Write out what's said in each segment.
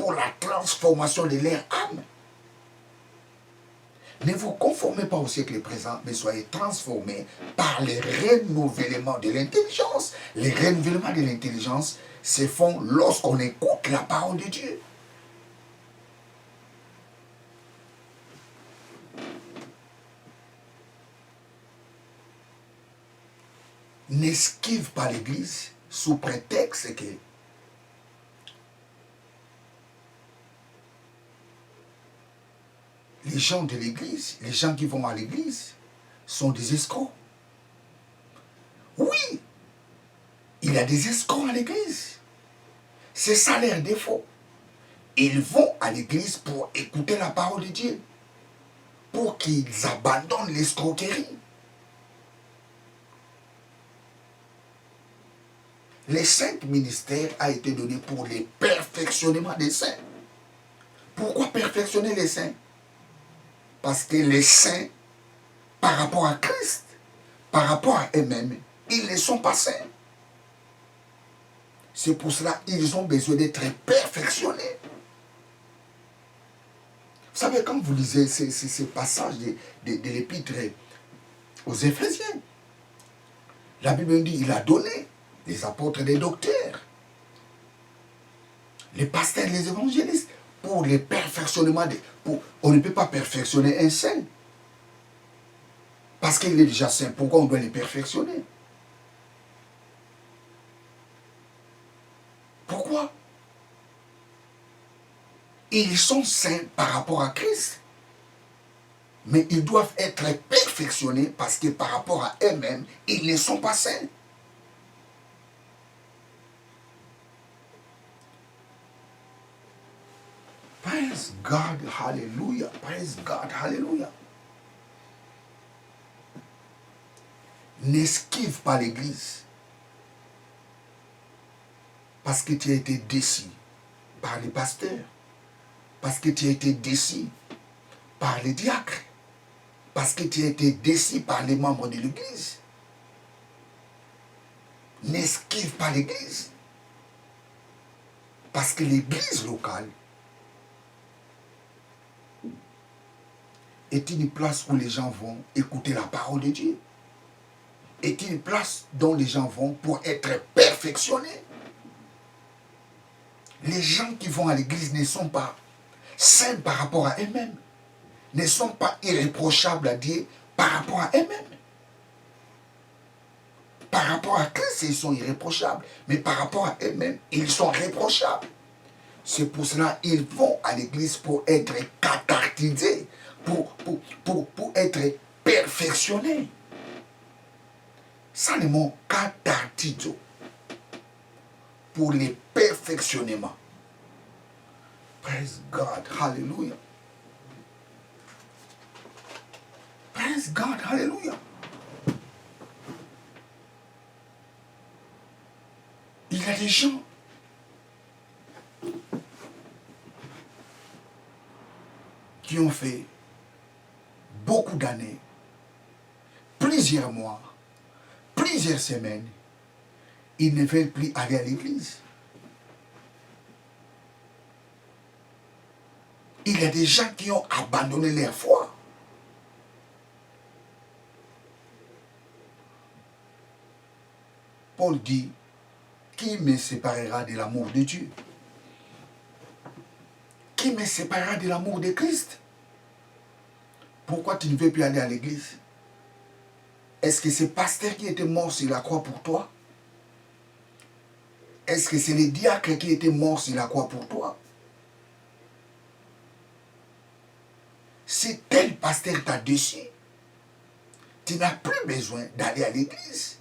pour la transformation de leur âme. Ne vous conformez pas au siècle présent, mais soyez transformés par le renouvellement de l'intelligence. Les renouvellements de l'intelligence se font lorsqu'on écoute la parole de Dieu. N'esquive pas l'Église sous prétexte que les gens de l'Église, les gens qui vont à l'Église, sont des escrocs. Oui, il y a des escrocs à l'Église. C'est ça leur défaut. Ils vont à l'Église pour écouter la parole de Dieu, pour qu'ils abandonnent l'escroquerie. Les 5 ministères a été donné pour le perfectionnement des saints. Pourquoi perfectionner les saints? Parce que les saints, par rapport à Christ, par rapport à eux-mêmes, ils ne sont pas saints. C'est pour cela qu'ils ont besoin d'être perfectionnés. Vous savez, quand vous lisez ces passages de l'épître aux Éphésiens, la Bible dit qu'il a donné les apôtres, les docteurs, les pasteurs, les évangélistes, pour le perfectionnement. On ne peut pas perfectionner un saint. Parce qu'il est déjà saint. Pourquoi on doit les perfectionner? Pourquoi? Ils sont saints par rapport à Christ. Mais ils doivent être perfectionnés parce que par rapport à eux-mêmes, ils ne sont pas saints. Praise God, hallelujah. Praise God, hallelujah. N'esquive pas l'Église parce que tu as été déçu par les pasteurs, parce que tu as été déçu par les diacres, parce que tu as été déçu par les membres de l'Église. N'esquive pas l'Église parce que l'Église locale est une place où les gens vont écouter la parole de Dieu. Est une place dont les gens vont pour être perfectionnés. Les gens qui vont à l'église ne sont pas saints par rapport à eux-mêmes. Ne sont pas irréprochables à Dieu par rapport à eux-mêmes. Par rapport à Christ, ils sont irréprochables. Mais par rapport à eux-mêmes, ils sont réprochables. C'est pour cela qu'ils vont à l'église pour être cathartisés, pour être perfectionnés. Ça, le mot cathartizo, pour les perfectionnements. Praise God, hallelujah. Praise God, hallelujah. Il y a des gens qui ont fait beaucoup d'années, plusieurs mois, plusieurs semaines, ils ne veulent plus aller à l'église. Il y a des gens qui ont abandonné leur foi. Paul dit, qui me séparera de l'amour de Dieu? Qui me séparera de l'amour de Christ? Pourquoi tu ne veux plus aller à l'église? Est-ce que c'est le pasteur qui était mort sur la croix pour toi? Est-ce que c'est les diacres qui étaient morts sur la croix pour toi? Si tel pasteur t'a déçu, tu n'as plus besoin d'aller à l'église.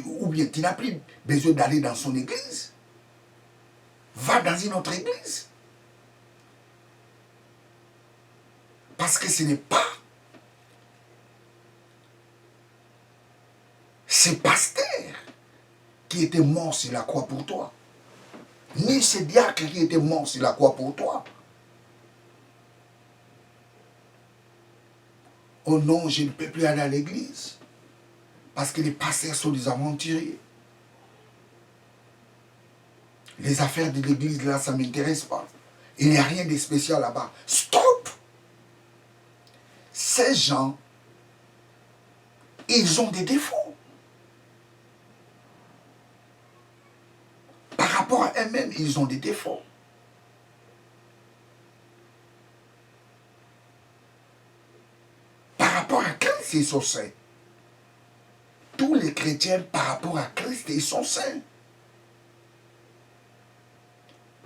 Ou bien tu n'as plus besoin d'aller dans son église. Va dans une autre église. Parce que ce n'est pas ces pasteurs qui étaient morts sur la croix pour toi, ni ces diacres qui étaient morts sur la croix pour toi. Oh non, je ne peux plus aller à l'église parce que les pasteurs sont des aventuriers. Les affaires de l'église, là, ça ne m'intéresse pas. Il n'y a rien de spécial là-bas. Stop! Ces gens, ils ont des défauts. Par rapport à eux-mêmes, ils ont des défauts. Par rapport à Christ, ils sont saints. Tous les chrétiens, par rapport à Christ, ils sont saints.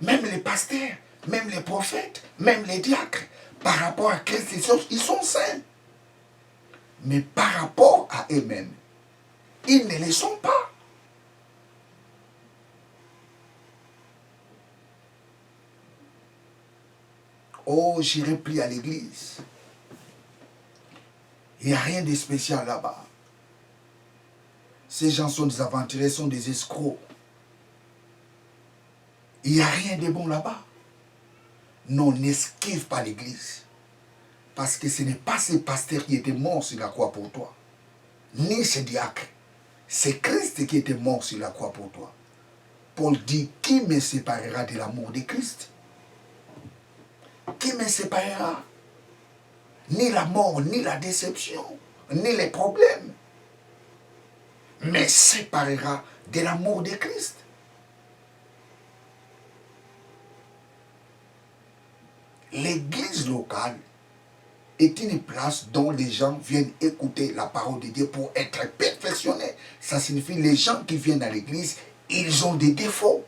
Même les pasteurs, même les prophètes, même les diacres, par rapport à Christ, ils sont saints. Mais par rapport à eux-mêmes, ils ne le sont pas. Oh, j'irai plus à l'église. Il n'y a rien de spécial là-bas. Ces gens sont des aventuriers, sont des escrocs. Il n'y a rien de bon là-bas. Non, n'esquive pas l'église. Parce que ce n'est pas ces pasteurs qui étaient morts sur la croix pour toi. Ni ces diacres. C'est Christ qui était mort sur la croix pour toi. Paul dit, qui me séparera de l'amour de Christ? Qui me séparera? Ni la mort, ni la déception, ni les problèmes. Me séparera de l'amour de Christ. L'église locale est une place dont les gens viennent écouter la parole de Dieu pour être perfectionnés. Ça signifie que les gens qui viennent à l'église, ils ont des défauts.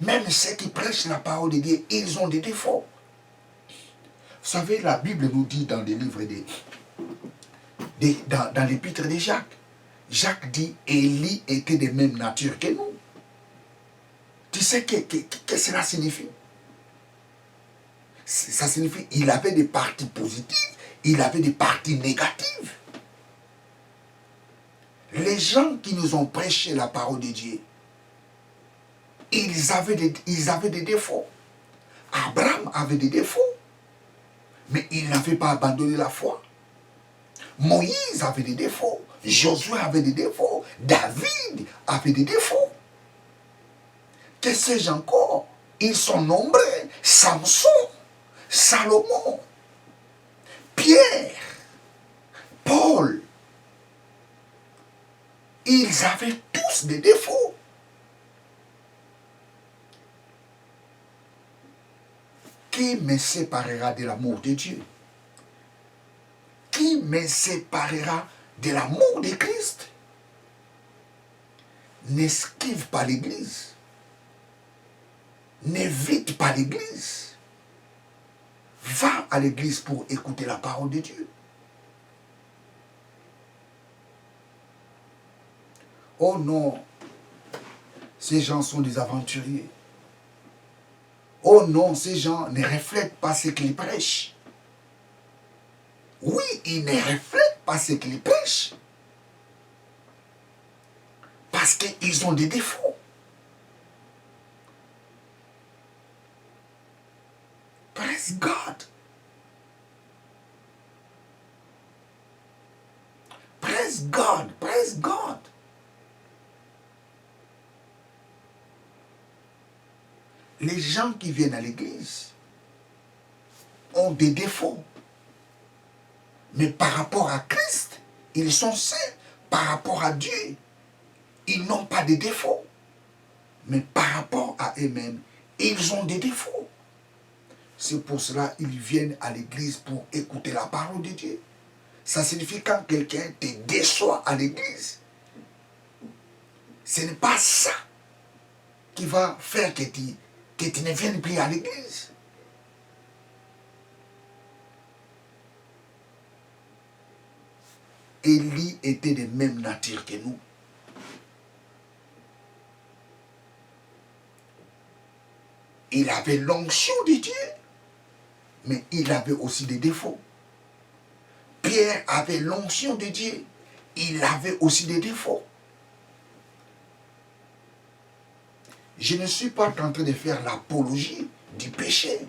Même ceux qui prêchent la parole de Dieu, ils ont des défauts. Vous savez, la Bible nous dit dans les livres dans l'épître de Jacques, Jacques dit, Élie était de même nature que nous. Tu sais qu'est-ce que cela signifie? Ça signifie qu'il avait des parties positives, il avait des parties négatives. Les gens qui nous ont prêché la parole de Dieu, ils avaient des défauts. Abraham avait des défauts, mais il n'avait pas abandonné la foi. Moïse avait des défauts, Josué avait des défauts, David avait des défauts. Que sais-je encore? Ils sont nombreux. Samson, Salomon, Pierre, Paul. Ils avaient tous des défauts. Qui me séparera de l'amour de Dieu? Qui me séparera de l'amour de Christ? N'esquive pas l'église. N'évite pas l'église. Va à l'église pour écouter la parole de Dieu. Oh non, ces gens sont des aventuriers. Oh non, ces gens ne reflètent pas ce qu'ils prêchent. Oui, ils ne reflètent pas ce qu'ils prêchent. Parce qu'ils ont des défauts. Praise God. Praise God. Praise God. Les gens qui viennent à l'église ont des défauts. Mais par rapport à Christ, ils sont saints. Par rapport à Dieu, ils n'ont pas de défauts. Mais par rapport à eux-mêmes, ils ont des défauts. C'est pour cela qu'ils viennent à l'église pour écouter la parole de Dieu. Ça signifie quand quelqu'un te déçoit à l'église, ce n'est pas ça qui va faire que tu ne viennes plus à l'église. Élie était de même nature que nous. Il avait l'onction de Dieu, mais il avait aussi des défauts. Pierre avait l'onction de Dieu, il avait aussi des défauts. Je ne suis pas en train de faire l'apologie du péché.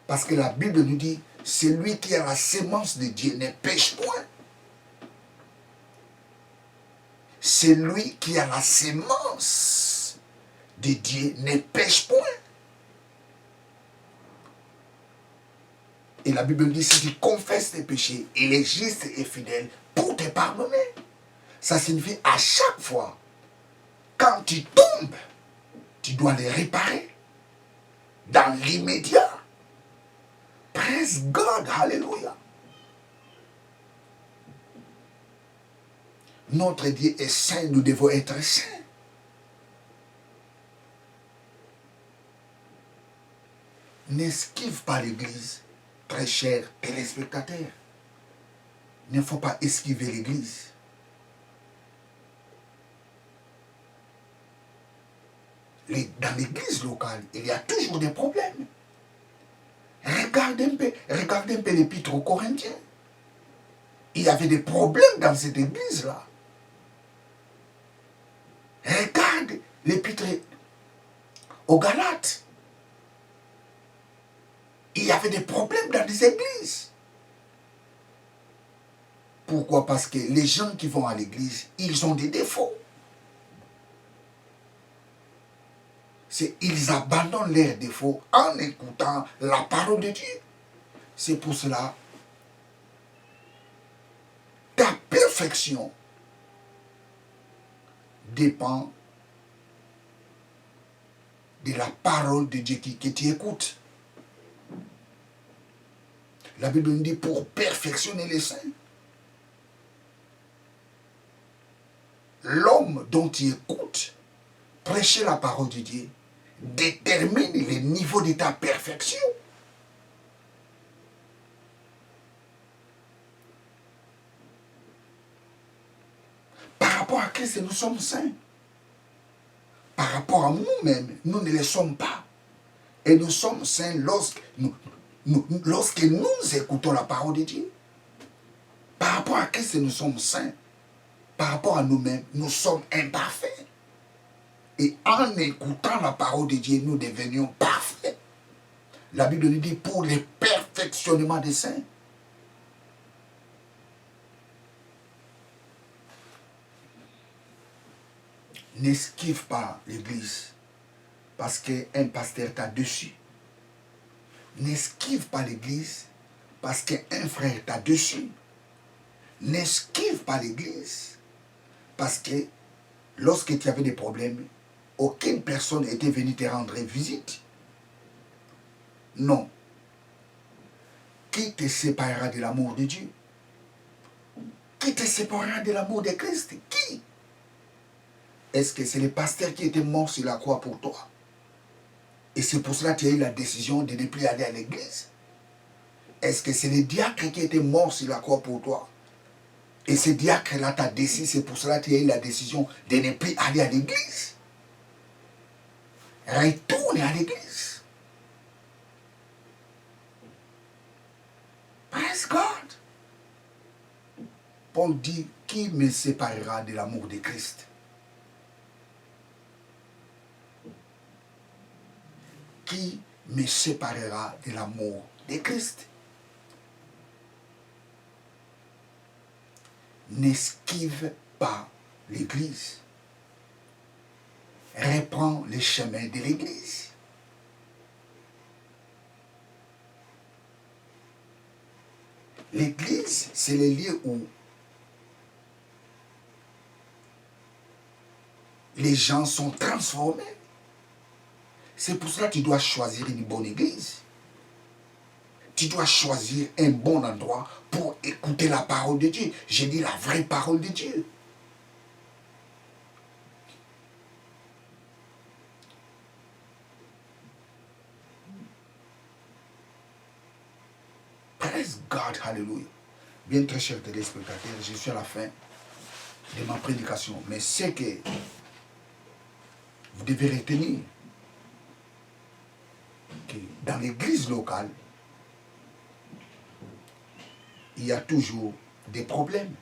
Parce que la Bible nous dit, celui qui a la sémence de Dieu ne pêche point. celui qui a la sémence de Dieu ne pêche point. Et la Bible dit, si tu confesses tes péchés, il est juste et fidèle pour te pardonner. Ça signifie à chaque fois, quand tu tombes, tu dois les réparer dans l'immédiat. Praise God, hallelujah. Notre Dieu est saint, nous devons être saints. N'esquive pas l'église, très chers téléspectateurs. Il ne faut pas esquiver l'église. Dans l'église locale, il y a toujours des problèmes. Regardez un peu l'épître aux Corinthiens. Il y avait des problèmes dans cette église-là. Regarde l'épître aux Galates. Il y avait des problèmes dans les églises. Pourquoi? Parce que les gens qui vont à l'église, ils ont des défauts. Ils abandonnent leurs défauts en écoutant la parole de Dieu. C'est pour cela, ta perfection dépend de la parole de Dieu que tu écoutes. La Bible nous dit pour perfectionner les saints. L'homme dont tu écoutes prêcher la parole de Dieu détermine le niveau de ta perfection. Par rapport à Christ, nous sommes saints. Par rapport à nous-mêmes, nous ne le sommes pas. Et nous sommes saints lorsque nous écoutons la parole de Dieu. Par rapport à Christ, nous sommes saints. Par rapport à nous-mêmes, nous sommes imparfaits. Et en écoutant la parole de Dieu, nous devenions parfaits. La Bible nous dit pour le perfectionnement des saints. N'esquive pas l'église parce qu'un pasteur t'a dessus. N'esquive pas l'église parce qu'un frère t'a dessus. N'esquive pas l'église parce que lorsque tu avais des problèmes, aucune personne n'était venue te rendre visite. Non. Qui te séparera de l'amour de Dieu? Qui te séparera de l'amour de Christ? Qui? Est-ce que c'est le pasteur qui était mort sur la croix pour toi? Et c'est pour cela que tu as eu la décision de ne plus aller à l'église? Est-ce que c'est le diacre qui était mort sur la croix pour toi? Et ce diacre-là t'a décidé, c'est pour cela que tu as eu la décision de ne plus aller à l'église? Retourne à l'église. Praise God. Paul dit, qui me séparera de l'amour de Christ? Qui me séparera de l'amour de Christ? N'esquive pas l'église. Reprends les chemins de l'église. L'église, c'est le lieu où les gens sont transformés. C'est pour cela que tu dois choisir une bonne église. Tu dois choisir un bon endroit pour écouter la parole de Dieu. J'ai dit la vraie parole de Dieu. Praise God, hallelujah. Bien très chers téléspectateurs, je suis à la fin de ma prédication. Mais c'est que vous devez retenir que dans l'église locale, il y a toujours des problèmes.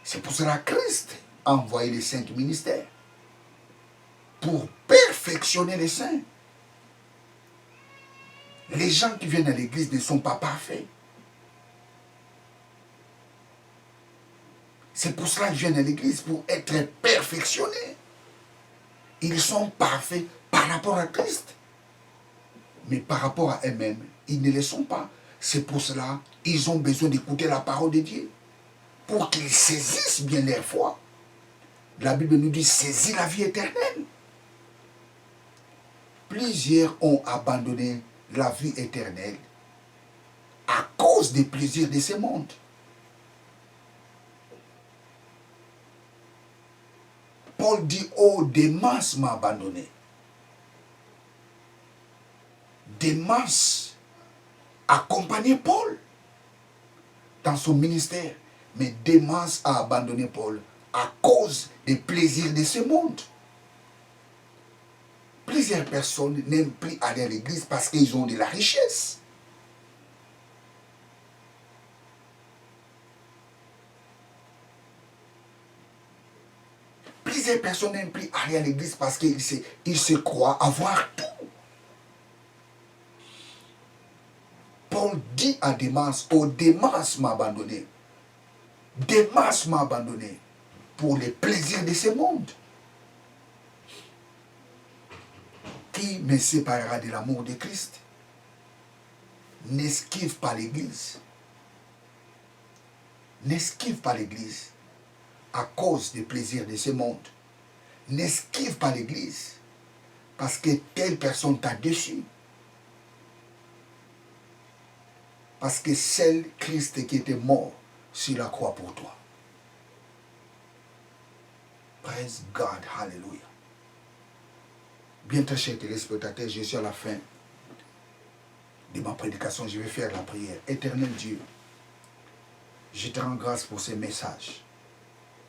C'est pour cela que Christ a envoyé les saints ministères pour perfectionner les saints. Les gens qui viennent à l'église ne sont pas parfaits. C'est pour cela qu'ils viennent à l'église, pour être perfectionnés. Ils sont parfaits par rapport à Christ. Mais par rapport à eux-mêmes, ils ne le sont pas. C'est pour cela qu'ils ont besoin d'écouter la parole de Dieu. Pour qu'ils saisissent bien leur foi. La Bible nous dit, saisis la vie éternelle. Plusieurs ont abandonné la vie éternelle à cause des plaisirs de ce monde. Paul dit, oh, Démas m'a abandonné. Démas accompagnait Paul dans son ministère. Mais Démas a abandonné Paul à cause des plaisirs de ce monde. Plusieurs personnes n'aiment plus aller à l'église parce qu'ils ont de la richesse. Plusieurs personnes n'aiment plus aller à l'église parce qu'ils se croient avoir tout. Paul dit à Démas, oh, Démas m'a abandonné. Démas m'a abandonné pour les plaisirs de ce monde. Qui me séparera de l'amour de Christ? N'esquive pas l'église. N'esquive pas l'église à cause des plaisirs de ce monde. N'esquive pas l'église parce que telle personne t'a déçu. Parce que c'est Christ qui était mort sur la croix pour toi. Praise God, hallelujah. Bien très chers téléspectateurs, je suis à la fin de ma prédication. Je vais faire la prière. Éternel Dieu, je te rends grâce pour ces messages.